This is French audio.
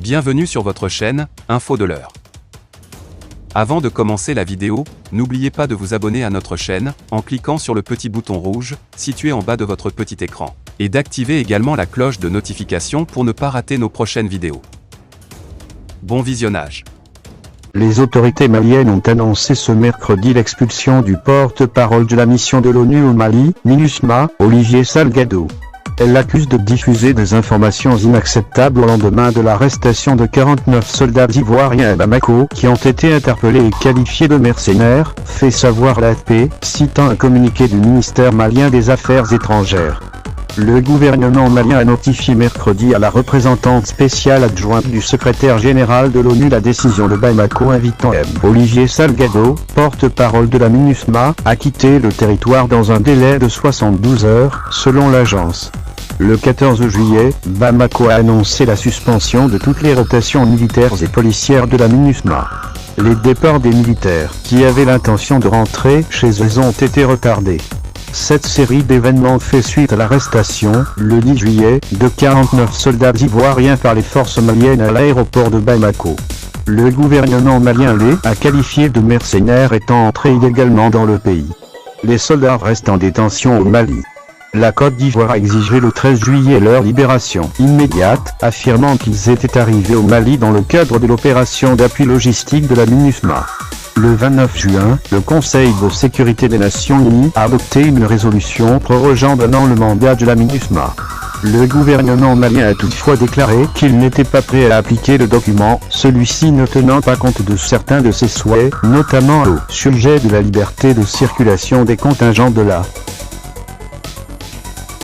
Bienvenue sur votre chaîne, Info de l'heure. Avant de commencer la vidéo, n'oubliez pas de vous abonner à notre chaîne, en cliquant sur le petit bouton rouge, situé en bas de votre petit écran, et d'activer également la cloche de notification pour ne pas rater nos prochaines vidéos. Bon visionnage. Les autorités maliennes ont annoncé ce mercredi l'expulsion du porte-parole de la mission de l'ONU au Mali, MINUSMA, Olivier Salgado. Elle l'accuse de diffuser des informations inacceptables au lendemain de l'arrestation de 49 soldats ivoiriens à Bamako qui ont été interpellés et qualifiés de mercenaires, fait savoir l'AFP, citant un communiqué du ministère malien des Affaires étrangères. Le gouvernement malien a notifié mercredi à la représentante spéciale adjointe du secrétaire général de l'ONU la décision de Bamako invitant Olivier Salgado, porte-parole de la MINUSMA, à quitter le territoire dans un délai de 72 heures, selon l'agence. Le 14 juillet, Bamako a annoncé la suspension de toutes les rotations militaires et policières de la MINUSMA. Les départs des militaires, qui avaient l'intention de rentrer chez eux, ont été retardés. Cette série d'événements fait suite à l'arrestation, le 10 juillet, de 49 soldats ivoiriens par les forces maliennes à l'aéroport de Bamako. Le gouvernement malien les a qualifiés de mercenaires étant entrés illégalement dans le pays. Les soldats restent en détention au Mali. La Côte d'Ivoire a exigé le 13 juillet leur libération immédiate, affirmant qu'ils étaient arrivés au Mali dans le cadre de l'opération d'appui logistique de la MINUSMA. Le 29 juin, le Conseil de sécurité des Nations Unies a adopté une résolution prorogeant d'un an le mandat de la MINUSMA. Le gouvernement malien a toutefois déclaré qu'il n'était pas prêt à appliquer le document, celui-ci ne tenant pas compte de certains de ses souhaits, notamment au sujet de la liberté de circulation des contingents de la